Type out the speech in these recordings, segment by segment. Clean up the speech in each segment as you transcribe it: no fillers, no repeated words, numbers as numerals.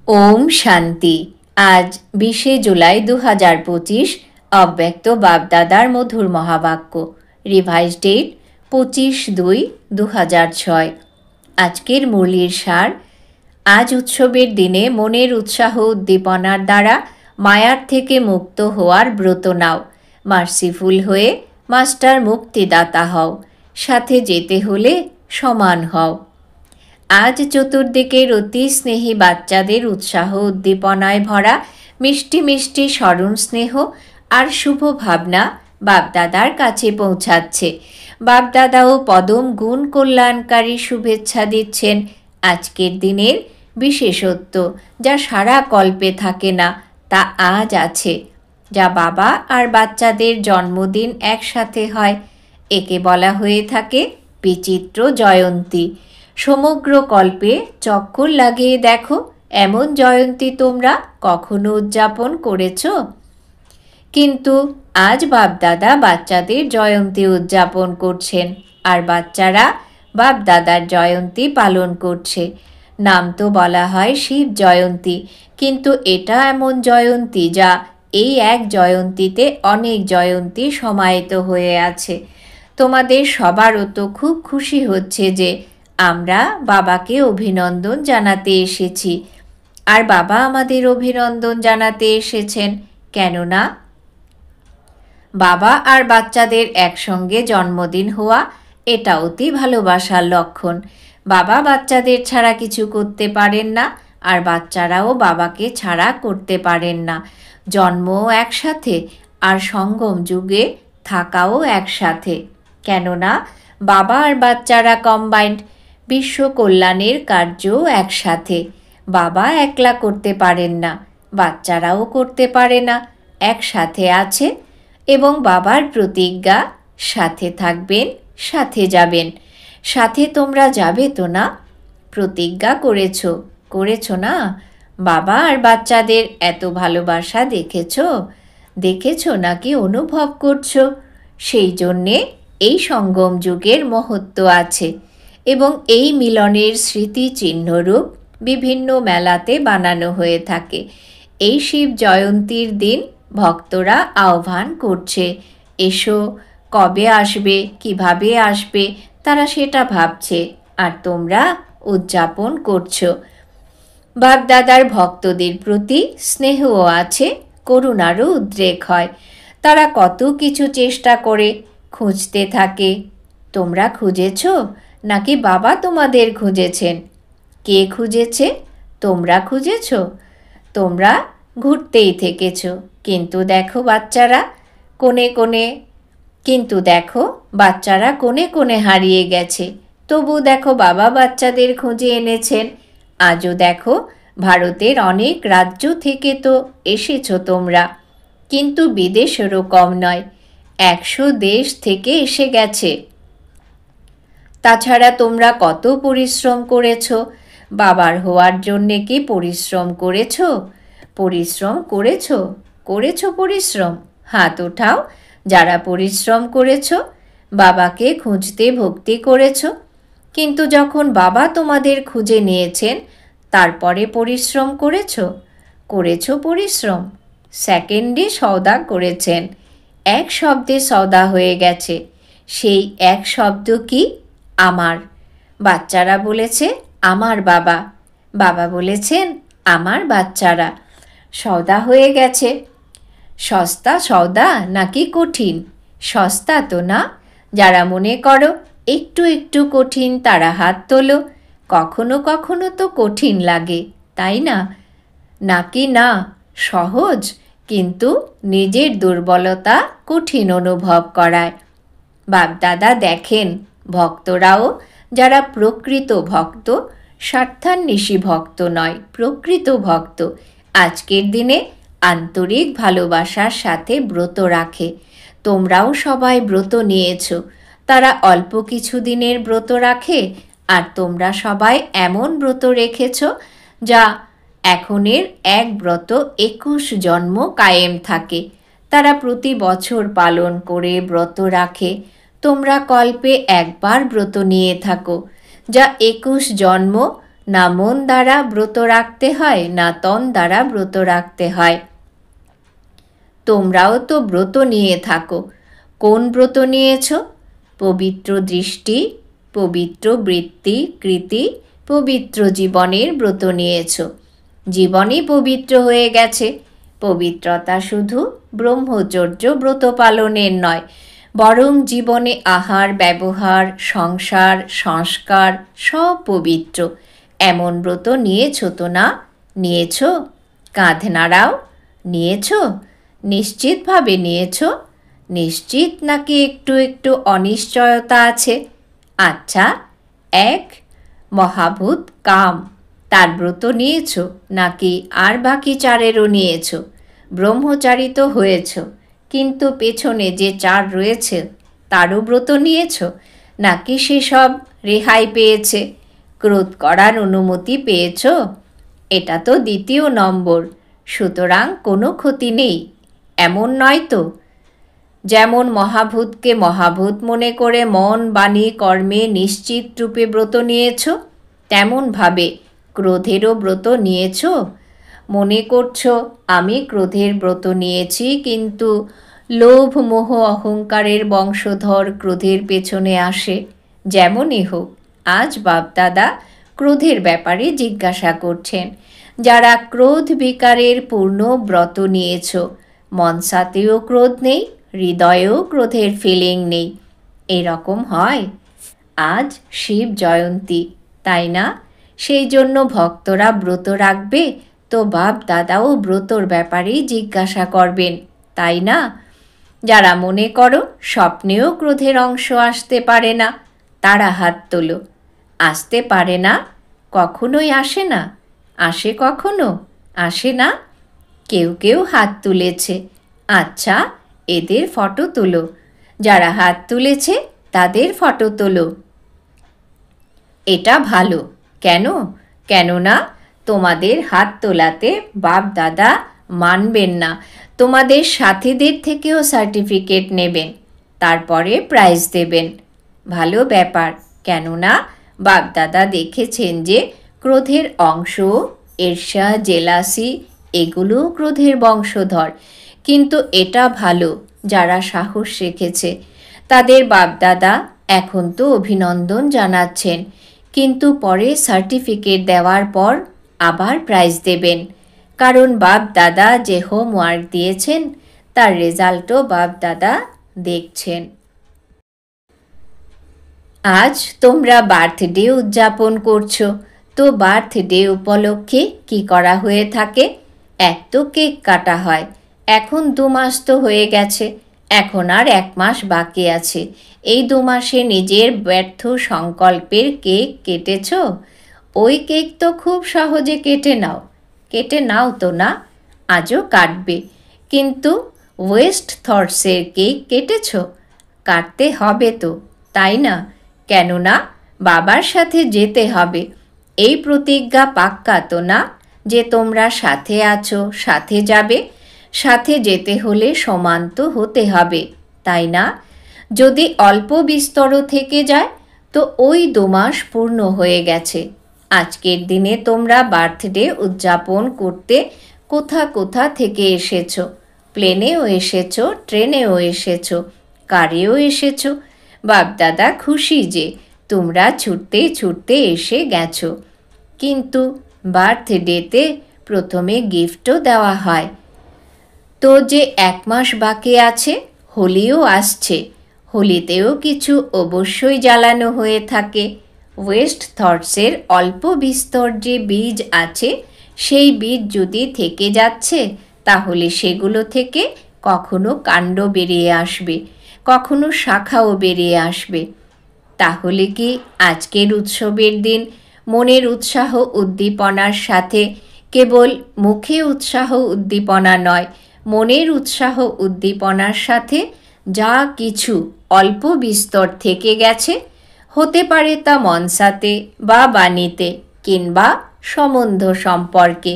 ওম শান্তি। আজ 20শে জুলাই 2025, অব্যক্ত বাপদাদার মধুর মহাবাক্য। Revise date 25/2/2006। আজকের মুরলির সার: আজ উৎসবের দিনে মনের উৎসাহ উদ্দীপনার দ্বারা মায়ার থেকে মুক্ত হওয়ার ব্রত নাও। মার্সিফুল হয়ে মাস্টার মুক্তিদাতা হও। সাথে যেতে হলে সমান হও। আজ চতুর্দিকের অতি স্নেহী বাচ্চাদের উৎসাহ উদ্দীপনায় ভরা মিষ্টি মিষ্টি স্মরণ স্নেহ আর শুভ ভাবনা বাপদাদার কাছে পৌঁছাচ্ছে। বাপদাদাও পদম গুণ কল্যাণকারী শুভেচ্ছা দিচ্ছেন আজকের দিনের বিশেষত্ব, যা সারা কল্পে থাকে না, তা আজ আছে। যা বাবা আর বাচ্চাদের জন্মদিন একসাথে হয়, একে বলা হয়ে থাকে বিচিত্র জয়ন্তী। সমগ্র কল্পে চক্কর লাগিয়ে দেখো, এমন জয়ন্তী তোমরা কখনো উদযাপন করেছ? কিন্তু আজ বাপদাদা বাচ্চাদের জয়ন্তী উদযাপন করছেন, আর বাচ্চারা বাপদাদার জয়ন্তী পালন করছে। নাম তো বলা হয় শিব জয়ন্তী, কিন্তু এটা এমন জয়ন্তী যা এই এক জয়ন্তীতে অনেক জয়ন্তী সমাহিত হয়ে আছে। তোমাদের সবারও তো খুব খুশি হচ্ছে যে আমরা বাবাকে অভিনন্দন জানাতে এসেছি, আর বাবা আমাদের অভিনন্দন জানাতে এসেছেন। কেননা বাবা আর বাচ্চাদের একসঙ্গে জন্মদিন হওয়া, এটা অতি ভালোবাসার লক্ষণ। বাবা বাচ্চাদের ছাড়া কিছু করতে পারেন না, আর বাচ্চারাও বাবাকে ছাড়া করতে পারেন না। জন্মও একসাথে, আর সঙ্গম যুগে থাকাও একসাথে। কেননা বাবা আর বাচ্চারা কম্বাইন্ড, বিশ্ব কল্যাণের কার্যও একসাথে। বাবা একলা করতে পারেন না, বাচ্চারাও করতে পারে না, একসাথে আছে। এবং বাবার প্রতিজ্ঞা, সাথে থাকবেন, সাথে যাবেন। সাথে তোমরা যাবে তো না? প্রতিজ্ঞা করেছ না? বাবা আর বাচ্চাদের এত ভালোবাসা দেখেছ নাকি অনুভব করছো? সেই জন্যে এই সঙ্গম যুগের মহত্ব আছে, এবং এই মিলনের স্মৃতি চিহ্নরূপ বিভিন্ন মেলাতে বানানো হয়ে থাকে। এই শিব জয়ন্তীর দিন ভক্তরা আহ্বান করছে, এসো। কবে আসবে, কিভাবে আসবে, তারা সেটা ভাবছে, আর তোমরা উদযাপন করছো। বাপদাদার ভক্তদের প্রতি স্নেহও আছে, করুণারও উদ্রেক হয়। তারা কত কিছু চেষ্টা করে, খুঁজতে থাকে। তোমরা খুঁজেছ নাকি বাবা তোমাদের খুঁজেছেন? কে খুঁজেছে? তোমরা খুঁজেছ? তোমরা ঘুরতেই থেকেছ। কিন্তু দেখো বাচ্চারা কোণে কোণে হারিয়ে গেছে। তবু দেখো বাবা বাচ্চাদের খুঁজে এনেছেন। আজও দেখো ভারতের অনেক রাজ্য থেকে তো এসেছ তোমরা, কিন্তু বিদেশেরও কম নয়, 100 দেশ থেকে এসে গেছে। তাছাড়া তোমরা কত পরিশ্রম করেছ। বাবার হওয়ার জন্যে কি পরিশ্রম করেছ? পরিশ্রম? হাত ওঠাও যারা পরিশ্রম করেছ, বাবাকে খুঁজতে ভক্তি করেছ। কিন্তু যখন বাবা তোমাদের খুঁজে নিয়েছেন, তারপরে পরিশ্রম করেছ পরিশ্রম। সেকেন্ডে সওদা করেছেন, এক শব্দে সওদা হয়ে গেছে। সেই এক শব্দ কি? আমার। বাচ্চারা বলেছে আমার বাবা, বাবা বলেছেন আমার বাচ্চারা। সওদা হয়ে গেছে। সস্তা সওদা নাকি কঠিন? সস্তা তো না। যারা মনে করো একটু একটু কঠিন, তারা হাত তোলো। কখনো কখনো তো কঠিন লাগে, তাই না? নাকি না সহজ, কিন্তু নিজের দুর্বলতা কঠিন অনুভব করায়। বাপদাদা দেখেন ভক্তরাও, যারা প্রকৃত ভক্ত, স্বার্থান্বেষী ভক্ত নয়, প্রকৃত ভক্ত, আজকের দিনে আন্তরিক ভালোবাসার সাথে ব্রত রাখে। তোমরাও সবাই ব্রত নিয়েছ। তারা অল্প কিছু দিনের ব্রত রাখে, আর তোমরা সবাই এমন ব্রত রেখেছ যা এখনের এক ব্রত 21 জন্ম কায়েম থাকে। তারা প্রতি বছর পালন করে ব্রত রাখে। তোমরা কল্পে একবার ব্রত নিয়ে থাকো, যা 21 জন্ম না মন দ্বারা ব্রত রাখতে হয়, না তন দ্বারা ব্রত রাখতে হয়। তোমরাও তো ব্রত নিয়ে থাকো। কোন ব্রত নিয়েছ? পবিত্র দৃষ্টি, পবিত্র বৃত্তি, কৃতি, পবিত্র জীবনের ব্রত নিয়েছ। জীবনই পবিত্র হয়ে গেছে। পবিত্রতা শুধু ব্রহ্মচর্য ব্রত পালনের নয়, বরং জীবনে আহার, ব্যবহার, সংসার, সংস্কার সব পবিত্র। এমন ব্রত নিয়েছ তো না? নিয়েছ? কাঁধ নাড়াও। নিয়েছ? নিশ্চিতভাবে নিয়েছ? নিশ্চিত নাকি একটু একটু অনিশ্চয়তা আছে? আচ্ছা, এক মহাভূত কাম, তার ব্রত নিয়েছ নাকি আর বাকি চারেরও নিয়েছ? ব্রহ্মচারী তো হয়েছ, কিন্তু পেছনে যে চার রয়েছে তারও ব্রত নিয়েছ নাকি সেসব রেহাই পেয়েছে? ক্রোধ করার অনুমতি পেয়েছ? এটা তো দ্বিতীয় নম্বর, সুতরাং কোনো ক্ষতি নেই, এমন নয় তো? যেমন মহাভূতকে মহাভূত মনে করে মন, বাণী, কর্মে নিশ্চিত রূপে ব্রত নিয়েছ, তেমনভাবে ক্রোধেরও ব্রত নিয়েছ। মনে করছ আমি ক্রোধের ব্রত নিয়েছি, কিন্তু লোভ, মোহ, অহংকারের বংশধর ক্রোধের পেছনে আসে। যেমনই হোক, আজ বাপদাদা ক্রোধের ব্যাপারে জিজ্ঞাসা করছেন। যারা ক্রোধ বিকারের পূর্ণ ব্রত নিয়েছ, মনসাতেও ক্রোধ নেই, হৃদয়েও ক্রোধের ফিলিং নেই, এরকম হয়? আজ শিব জয়ন্তী, তাই না? সেই জন্য ভক্তরা ব্রত রাখবে, তো বাপ দাদাও ব্রতর ব্যাপারেই জিজ্ঞাসা করবেন, তাই না? যারা মনে করো স্বপ্নেও ক্রোধের অংশ আসতে পারে না, তারা হাত তোলো। আসতে পারে না? কখনোই আসে না? আসে কখনো? আসে না? কেউ কেউ হাত তুলেছে। আচ্ছা, এদের ফটো তোলো। যারা হাত তুলেছে তাদের ফটো তোলো। এটা ভালো। কেন? কেননা তোমাদের হাত তোলাতে বাপ দাদা মানবেন না, তোমাদের সাথীদের থেকেও সার্টিফিকেট নেবেন, তারপরে প্রাইজ দেবেন। ভালো ব্যাপার, কেননা বাপ দাদা দেখেছেন যে ক্রোধের অংশ, ঈর্ষা, জেলাসি, এগুলো ক্রোধের বংশধর। কিন্তু এটা ভালো, যারা সাহস রেখেছে তাদের বাপদাদা এখন তো অভিনন্দন জানাচ্ছেন, কিন্তু পরে সার্টিফিকেট দেওয়ার পর আবার প্রাইজ দেবেন, কারণ বাপ দাদা যে হোমওয়ার্ক দিয়েছেন তার রেজাল্টও বাপ দাদা দেখছেন। আজ তোমরা বার্থডে উদযাপন করছো, তো বার্থডে উপলক্ষে কি করা হয়ে থাকে? এক তো কেক কাটা হয়। এখন 2 মাস তো হয়ে গেছে, এখন আর 1 মাস বাকি আছে। এই 2 মাসে নিজের ব্যর্থ সংকল্পের কেক কেটেছ? ওই কেক তো খুব সহজে কেটে নাও। কেটে নাও তো না, আজও কাটবে, কিন্তু ওয়েস্ট থটসের কেক কেটেছ? কাটতে হবে তো, তাই না? কেননা বাবার সাথে যেতে হবে, এই প্রতিজ্ঞা পাক্কা তো না যে তোমরা সাথে আছো, সাথে যাবে? সাথে যেতে হলে সমান তো হতে হবে, তাই না? যদি অল্প বিস্তর থেকে যায় তো ওই 2 মাস পূর্ণ হয়ে গেছে। আজকের দিনে তোমরা বার্থডে উদযাপন করতে কোথা কোথা থেকে এসেছো? প্লেনেও এসেছো, ট্রেনেও এসেছো, কারেও এসেছো। বাপদাদা খুশি যে তোমরা ছুটতে ছুটতে এসে গেছো। কিন্তু বার্থডেতে প্রথমে গিফটও দেওয়া হয়। তো যে 1 মাস বাকি আছে, হোলিও আসছে, হোলিতেও কিছু অবশ্যই জ্বালানো হয়ে থাকে। ওয়েস্ট থটসের অল্প বিস্তর যে বীজ আছে, সেই বীজ যদি থেকে যাচ্ছে, তাহলে সেগুলো থেকে কখনো কাণ্ড বেরিয়ে আসবে, কখনো শাখাও বেরিয়ে আসবে। তাহলে কি আজকের উৎসবের দিন মনের উৎসাহ উদ্দীপনার সাথে কেবল মুখে উৎসাহ উদ্দীপনা নয়, মনের উৎসাহ উদ্দীপনার সাথে যা কিছু অল্প বিস্তর থেকে গেছে, হতে পারে তা মনসাতে বা বাণীতে কিংবা সম্বন্ধ সম্পর্কে,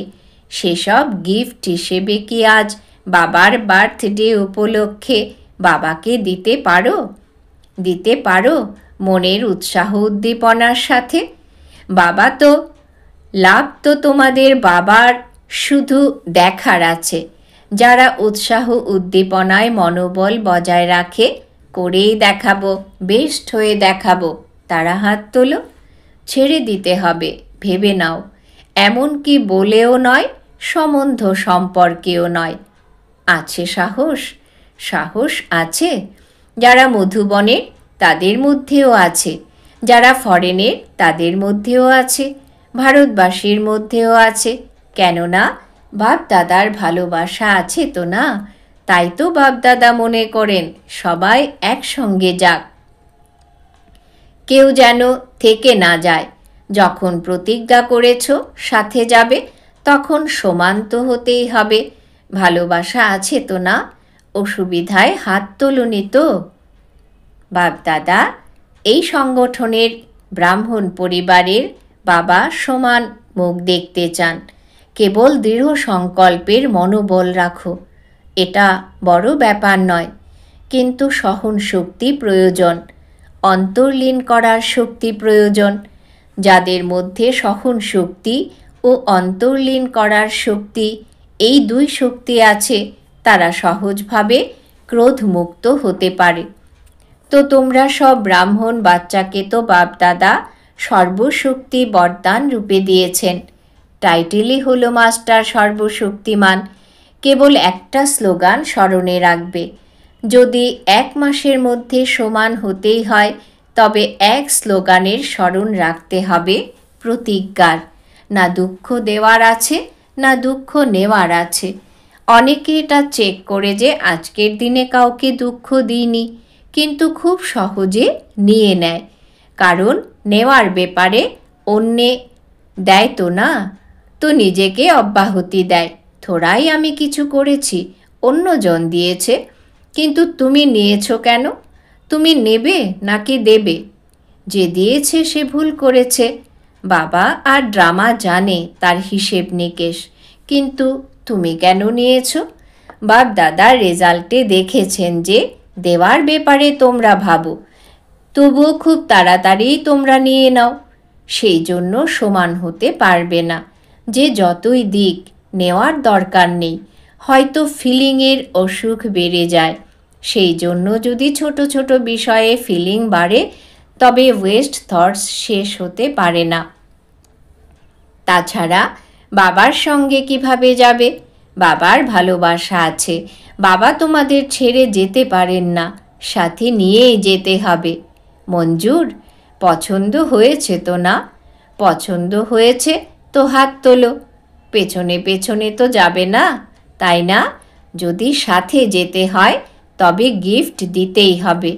সেসব গিফট হিসেবে কি আজ বাবার বার্থডে উপলক্ষে বাবাকে দিতে পারো? দিতে পারো মনের উৎসাহ উদ্দীপনার সাথে? বাবা তো লাভ তো তোমাদের বাবার শুধু দেখার আছে। যারা উৎসাহ উদ্দীপনায় মনোবল বজায় রাখে, করেই দেখাবো, বেস্ট হয়ে দেখাবো, তারা হাত তোলো। ছেড়ে দিতে হবে, ভেবে নাও। এমনকি বলেও নয়, সম্বন্ধ সম্পর্কেও নয়। আছে সাহস? সাহস আছে। যারা মধুবনের তাদের মধ্যেও আছে, যারা ফরেনের তাদের মধ্যেও আছে, ভারতবাসীর মধ্যেও আছে। কেননা বাপ দাদার ভালোবাসা আছে তো না, তাই তো বাপ দাদা মনে করেন সবাই একসঙ্গে যাক, কেউ যেন থেকে না যায়। যখন প্রতিজ্ঞা করেছ সাথে যাবে, তখন সমান তো হতেই হবে। ভালোবাসা আছে তো না, অসুবিধায় হাত তোলনি তো? বাপ দাদা এই সংগঠনের ব্রাহ্মণ পরিবারের বাবা সমান মুখ দেখতে চান। কেবল দৃঢ় সংকল্পের মনোবল রাখো, এটা বড় ব্যাপার নয়। কিন্তু সহন শক্তি প্রয়োজন, অন্তর্লীন করার শক্তি প্রয়োজন। যাদের মধ্যে সহন শক্তি ও অন্তর্লীন করার শক্তি, এই দুই শক্তি আছে, তারা সহজভাবে ক্রোধমুক্ত হতে পারে। তো তোমরা সব ব্রাহ্মণ বাচ্চাকে তো বাপদাদা সর্বশক্তি বরদান রূপে দিয়েছেন। টাইটেলই হলো মাস্টার সর্বশক্তিমান। কেবল একটা স্লোগান স্মরণে রাখবে, যদি 1 মাসের মধ্যে সমান হতেই হয়, তবে এক স্লোগানের স্মরণ রাখতে হবে, প্রতিজ্ঞার। না দুঃখ দেওয়ার আছে, না দুঃখ নেওয়ার আছে। অনেকে এটা চেক করে যে আজকের দিনে কাউকে দুঃখ দিইনি, কিন্তু খুব সহজে নিয়ে নেয়। কারণ নেওয়ার ব্যাপারে অন্যে দেয় তো না, তো নিজেকে অব্যাহতি দেয়। থোড়াই আমি কিছু করেছি, অন্যজন দিয়েছে, কিন্তু তুমি নিয়েছো কেন? তুমি নেবে নাকি দেবে? যে দিয়েছে সে ভুল করেছে। বাবা আর ড্রামা জানে তার হিসেব নিকেশ, কিন্তু তুমি কেন নিয়েছো? বাপ দাদার রেজাল্টে দেখেছেন যে দেওয়ার ব্যাপারে তোমরা ভাবো, তবুও খুব তাড়াতাড়ি তোমরা নিয়ে নাও। সেই জন্য সমান হতে পারবে না। যে যতই দিক, নেওয়ার দরকার নেই। হয়তো ফিলিংয়ের অসুখ বেড়ে যায়। সেই জন্য যদি ছোট ছোট বিষয়ে ফিলিং বাড়ে, তবে ওয়েস্ট থটস শেষ হতে পারে না। তাছাড়া বাবার সঙ্গে কিভাবে যাবে? বাবার ভালোবাসা আছে, বাবা তোমাদের ছেড়ে যেতে পারেন না, সাথে নিয়েই যেতে হবে। মঞ্জুর? পছন্দ হয়েছে তো না? পছন্দ হয়েছে তো হাত তোলো। পেছনে পেছনে তো যাবে না, তাই না? যদি সাথে যেতে হয়, তবে গিফট দিতেই হবে।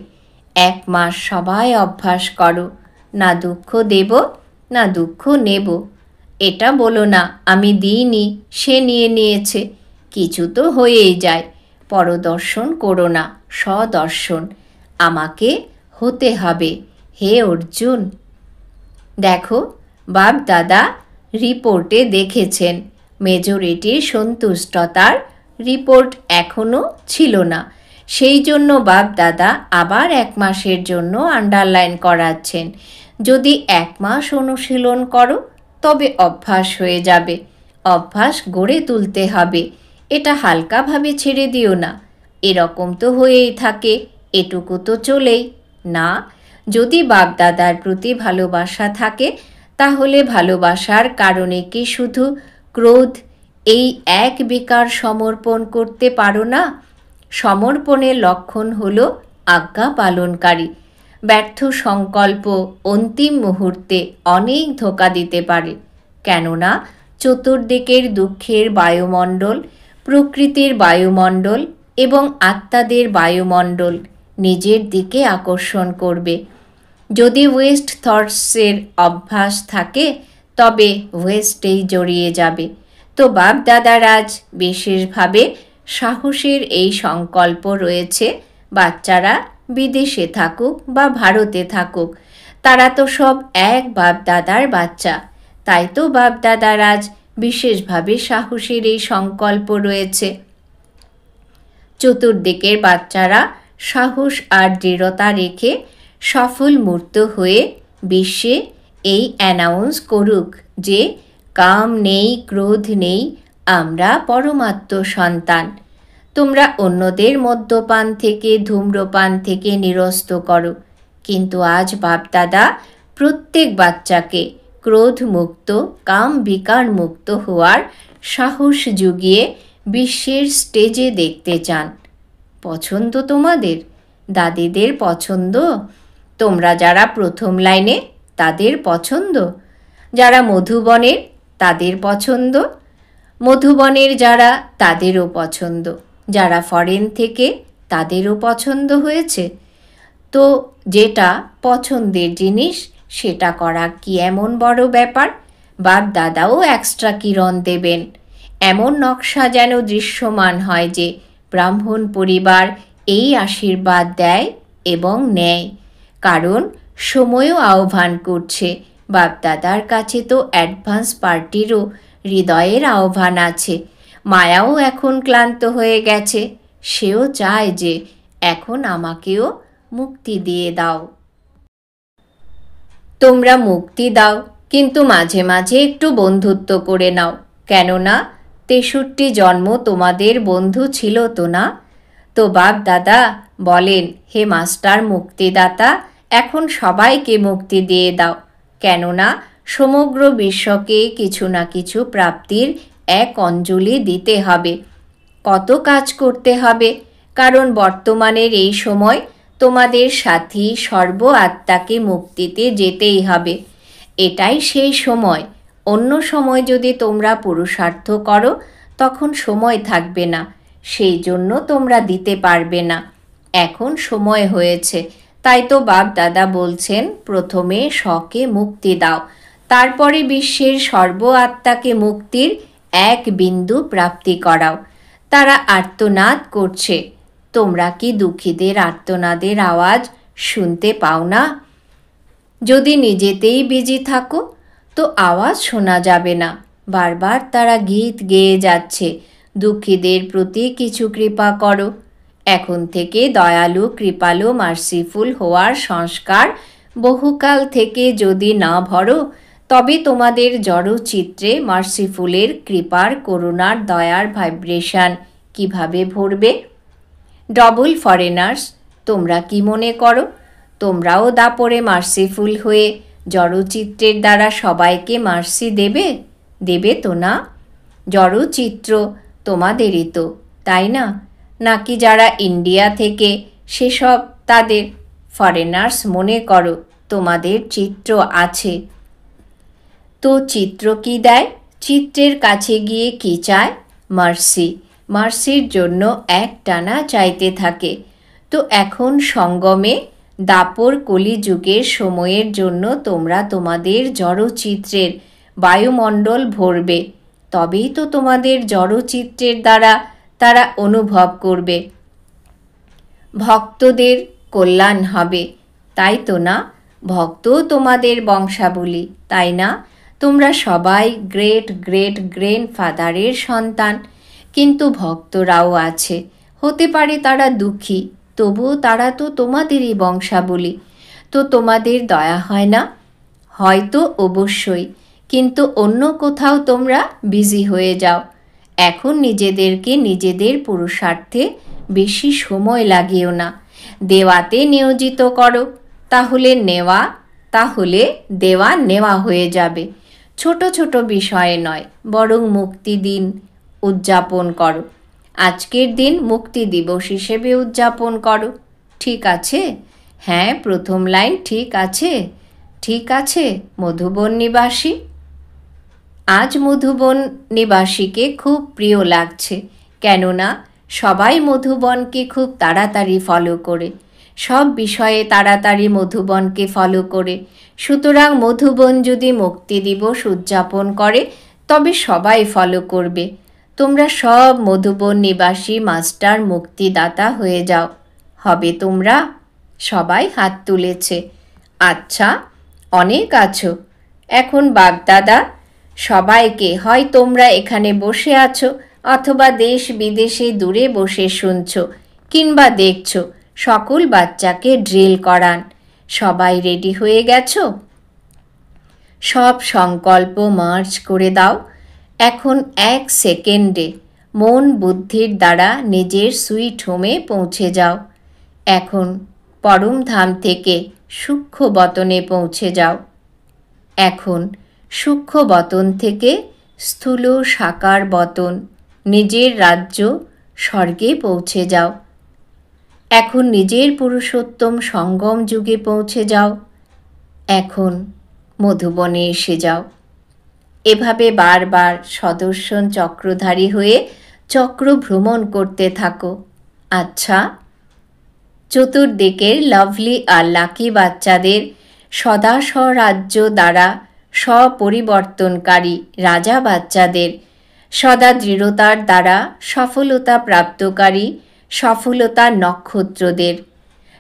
1 মাস সবাই অভ্যাস করো, না দুঃখ দেব না দুঃখ নেব। এটা বলো না আমি দিইনি, সে নিয়ে নিয়েছে। কিছু তো হয়েই যায়। পরদর্শন করো না, স্বদর্শন। আমাকে হতে হবে, হে অর্জুন। দেখো, বাপ দাদা রিপোর্টে দেখেছেন মেজরিটির সন্তুষ্টতার রিপোর্ট এখনও ছিল না। সেই জন্য বাপ দাদা আবার 1 মাসের জন্য আন্ডারলাইন করাচ্ছেন। যদি 1 মাস অনুশীলন করো, তবে অভ্যাস হয়ে যাবে। অভ্যাস গড়ে তুলতে হবে, এটা হালকাভাবে ছেড়ে দিও না। এরকম তো হয়েই থাকে, এটুকু তো চলেই না। যদি বাপদাদার প্রতি ভালোবাসা থাকে, তাহলে ভালোবাসার কারণে কি শুধু ক্রোধ, এই এক বিকার সমর্পণ করতে পারো না? সমর্পণের লক্ষণ হলো আজ্ঞা পালনকারী। ব্যর্থ সংকল্প অন্তিম মুহূর্তে অনেক ধোঁকা দিতে পারে। কেননা চতুর্দিকের দুঃখের বায়ুমণ্ডল, প্রকৃতির বায়ুমণ্ডল এবং আত্মাদের বায়ুমণ্ডল নিজের দিকে আকর্ষণ করবে। যদি ওয়েস্ট থটসের অভ্যাস থাকে, তবে ওয়েস্টেই জড়িয়ে যাবে। তো বাপ দাদার আজ বিশেষভাবে সাহসের এই সংকল্প রয়েছে, বাচ্চারা বিদেশে থাকুক বা ভারতে থাকুক, তারা তো সব এক বাপ দাদার বাচ্চা। তাই তো বাপ দাদার আজ বিশেষভাবে সাহসের এই সংকল্প রয়েছে। চতুর্দিকের বাচ্চারা সাহস আর দৃঢ়তা রেখে সফল মূর্ত হয়ে বিশ্বে এই অ্যানাউন্স করুক যে কাম নেই, ক্রোধ নেই, আমরা পরমাত্ম সন্তান। তোমরা অন্যদের মদ্যপান থেকে, ধূম্রপান থেকে নিরস্ত করো, কিন্তু আজ বাপদাদা প্রত্যেক বাচ্চাকে ক্রোধমুক্ত, কাম বিকার মুক্ত হওয়ার সাহস জুগিয়ে বিশ্বের স্টেজে দেখতে চান। পছন্দ তোমাদের? দাদিদের পছন্দ? তোমরা যারা প্রথম লাইনে তাদের পছন্দ? যারা মধুবনের তাদের পছন্দ? মধুবনের যারা তাদেরও পছন্দ? যারা ফরেন থেকে তাদেরও পছন্দ হয়েছে? তো যেটা পছন্দের জিনিস সেটা করা কি এমন বড় ব্যাপার? বাপ দাদাও এক্সট্রা কিরণ দেবেন, এমন নকশা যেন দৃশ্যমান হয় যে ব্রাহ্মণ পরিবার এই আশীর্বাদ দেয় এবং নেয়। কারণ সময়ও আহ্বান করছে। বাপদাদার কাছে তো অ্যাডভান্স পার্টিরও হৃদয়ের আহ্বান আছে। মায়াও এখন ক্লান্ত হয়ে গেছে, সেও চায় যে এখন আমাকেও মুক্তি দিয়ে দাও। তোমরা মুক্তি দাও, কিন্তু মাঝে মাঝে একটু বন্ধুত্ব করে নাও, কেননা 63 জন্ম তোমাদের বন্ধু ছিল তো না? তো বাপ দাদা বলেন, হে মাস্টার মুক্তিদাতা, এখন সবাইকে মুক্তি দিয়ে দাও, কেননা সমগ্র বিশ্বকে কিছু না কিছু প্রাপ্তির এক অঞ্জলি দিতে হবে। কত কাজ করতে হবে, কারণ বর্তমানের এই সময় তোমাদের সাথী সর্ব আত্মাকে মুক্তিতে যেতেই হবে। এটাই সেই সময়। অন্য সময় যদি তোমরা পুরুষার্থ করো তখন সময় থাকবে না, সেই জন্য তোমরা দিতে পারবে না। এখন সময় হয়েছে, তাই তো বাপ দাদা বলছেন প্রথমে স্বকে মুক্তি দাও, তারপরে বিশ্বের সর্ব আত্মাকে মুক্তির এক বিন্দু প্রাপ্তি করাও। তারা আর্তনাদ করছে, তোমরা কি দুঃখীদের আর্তনাদের আওয়াজ শুনতে পাও না? যদি নিজেতেই বিজি থাকো তো আওয়াজ শোনা যাবে না। বারবার তারা গীত গেয়ে যাচ্ছে, দুঃখীদের প্রতি কিছু কৃপা করো। এখন থেকে দয়ালু, কৃপালু, মার্সিফুল হওয়ার সংস্কার বহুকাল থেকে যদি না ভরো, তবে তোমাদের জড়চিত্রে মার্সিফুলের কৃপার, করুণার, দয়ার ভাইব্রেশন কিভাবে ভরবে? ডবল ফরেনার্স, তোমরা কি মনে করো তোমরাও দাপরে মার্সিফুল হয়ে জড়চিত্রের দ্বারা সবাইকে মার্সি দেবে? দেবে তো না? জড়চিত্র তোমাদেরই তো, তাই না? নাকি যারা ইন্ডিয়া থেকে সেসব তাদের ফরেনার্স মনে করো তোমাদের চিত্র আছে? তো চিত্র কি দেয়? চিত্রের কাছে গিয়ে কি চায়? মার্সি। মার্সির জন্য একটানা চাইতে থাকে। তো এখন সঙ্গমে দাপর কলিযুগের সময়ের জন্য তোমরা তোমাদের জড়চিত্রের বায়ুমণ্ডল ভরবে, তবেই তো তোমাদের জড়চিত্রের দ্বারা তারা অনুভব করবে, ভক্তদের কল্যাণ হবে, তাই তো না? ভক্তও তোমাদের বংশাবলী, তাই না? তোমরা সবাই গ্রেট গ্রেট গ্র্যান্ডফাদারের সন্তান, কিন্তু ভক্তরাও আছে, হতে পারে তারা দুঃখী, তবুও তারা তো তোমাদেরই বংশাবলী। তো তোমাদের দয়া হয় না? হয়তো অবশ্যই, কিন্তু অন্য কোথাও তোমরা বিজি হয়ে যাও। এখন নিজেদেরকে নিজেদের পুরুষার্থে বেশি সময় লাগিও না, দেওয়াতে নিয়োজিত করো, তাহলে দেওয়া নেওয়া হয়ে যাবে। ছোট ছোট বিষয়ে নয়, বরং মুক্তি দিন উদযাপন করো। আজকের দিন মুক্তি দিবস হিসেবে উদযাপন করো, ঠিক আছে? হ্যাঁ, প্রথম লাইন ঠিক আছে, ঠিক আছে। মধুবন নিবাসী, আজ মধুবন নিবাসীকে খুব প্রিয় লাগছে, কেননা সবাই মধুবনকে খুব তাড়াতাড়ি ফলো করে, সব বিষয়ে তাড়াতাড়ি মধুবনকে ফলো করে। সুতরাং মধুবন যদি মুক্তি দিবস উদযাপন করে তবে সবাই ফলো করবে। তোমরা সব মধুবন নিবাসী মাস্টার মুক্তিদাতা হয়ে যাও। হবে তোমরা? সবাই হাত তুলেছে। আচ্ছা, অনেক আছো। এখন বাগদাদা সবাইকে, হয় তোমরা এখানে বসে আছো অথবা দেশ বিদেশে দূরে বসে শুনছো কিংবা দেখছো, সকল বাচ্চাকে ড্রিল করান। সবাই রেডি হয়ে গেছো? সব সংকল্প মার্জ করে দাও। এখন 1 সেকেন্ডে মন বুদ্ধির দ্বারা নিজের সুইট হোমে পৌঁছে যাও। এখন পরম ধাম থেকে সূক্ষ্ম বতনে পৌঁছে যাও। এখন সূক্ষ্ম বতন থেকে স্থূল সাকার বতন, নিজের রাজ্য স্বর্গে পৌঁছে যাও। এখন নিজের পুরুষোত্তম সঙ্গম যুগে পৌঁছে যাও। এখন মধুবনে এসে যাও। এভাবে বারবার সদর্শন চক্রধারী হয়ে চক্র ভ্রমণ করতে থাকো। আচ্ছা, চতুর্দিকের লাভলি আর লাকি বাচ্চাদের সদা স্বরাজ্য দ্বারা স্বপরিবর্তনকারী রাজা বাচ্চাদের সদা দৃঢ়তার দ্বারা সফলতা প্রাপ্তকারী সফলতা নক্ষত্রদের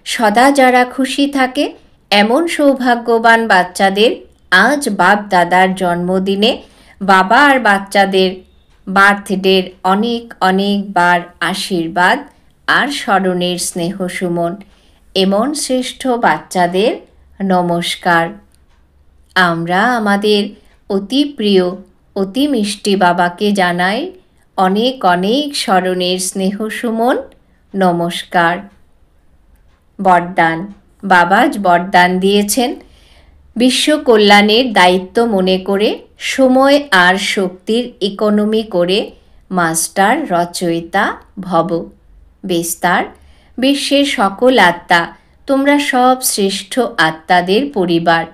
সদা যারা খুশি থাকে এমন সৌভাগ্যবান বাচ্চাদের আজ বাপ দাদার জন্মদিনে বাবা আর বাচ্চাদের বার্থডের অনেক অনেকবার আশীর্বাদ আর স্মরণের স্নেহ সুমন। এমন শ্রেষ্ঠ বাচ্চাদের নমস্কার। আমরা আমাদের অতি প্রিয় অতি মিষ্টি বাবাকে জানাই অনেক অনেক স্মরণের স্নেহ সুমন নমস্কার। বরদান। বাবা আজ বরদান দিয়েছেন, বিশ্ব কল্যাণের দায়িত্ব মনে করে সময় আর শক্তির ইকোনমি করে মাস্টার রচয়িতা ভব। বিস্তার। বিশ্বের সকল আত্মা, তোমরা সব শ্রেষ্ঠ আত্মাদের পরিবার।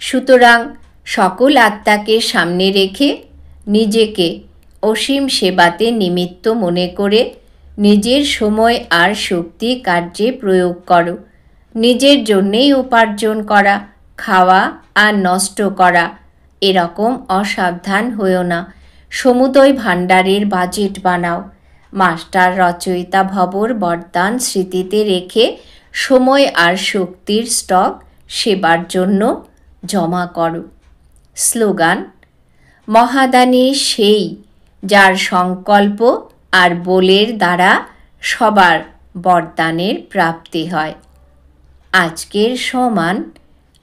সুতরাং সকল আত্মাকে সামনে রেখে নিজেকে অসীম সেবাতে নিমিত্ত মনে করে নিজের সময় আর শক্তি কার্যে প্রয়োগ করো। নিজের জন্যেই উপার্জন করা, খাওয়া আর নষ্ট করা, এরকম অসাবধান হয়েও না। সমুদয় ভাণ্ডারের বাজেট বানাও। মাস্টার রচয়িতা ভবর বরদান স্মৃতিতে রেখে সময় আর শক্তির স্টক সেবার জন্য জমা করো। স্লোগান। মহাদানী সেই যার সংকল্প আর বলের দ্বারা সবার বরদানের প্রাপ্তি হয়। আজকের সমান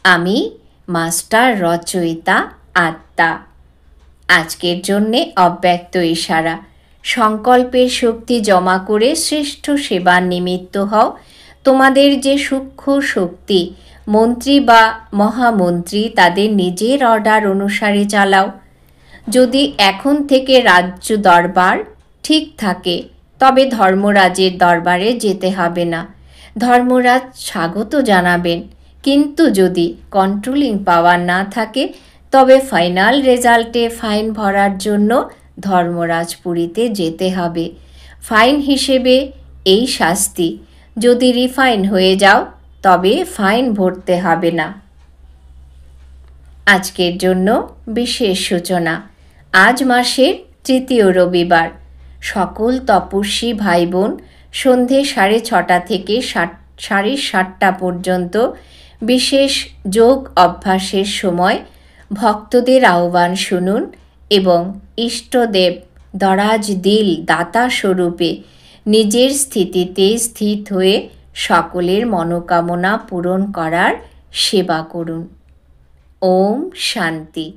আমি মাস্টার রচয়িতা আত্মা। আজকের জন্যে অব্যক্ত ইশারা। সংকল্পের শক্তি জমা করে শ্রেষ্ঠ সেবার নিমিত্ত হও। তোমাদের যে সূক্ষ্ম শক্তি মন্ত্রী বা মহামন্ত্রী তাদের নিজের অর্ডার অনুসারে চালাও। যদি এখন থেকে রাজ্য দরবার ঠিক থাকে তবে ধর্মরাজের দরবারে যেতে হবে না। ধর্মরাজ স্বাগত জানাবেন, কিন্তু যদি কন্ট্রোলিং পাওয়ার না থাকে তবে ফাইনাল রেজাল্টে ফাইন ভরার জন্য ধর্মরাজপুরীতে যেতে হবে। ফাইন হিসেবে এই শাস্তি, যদি রিফাইন হয়ে যাও তবে ফাইন ভরতে হবে না। আজকের জন্য বিশেষ সূচনা। আজ মাসের তৃতীয় রবিবার। সকল তপস্বী ভাই বোন সন্ধে 6:30 থেকে 7:30 পর্যন্ত বিশেষ যোগ অভ্যাসের সময় ভক্তদের আহ্বান শুনুন এবং ইষ্টদেব দরাজ দিল দাতা স্বরূপে নিজের স্থিতিতে স্থিত হয়ে সকলের মনোকামনা পূরণ করার সেবা করুন। ওম শান্তি।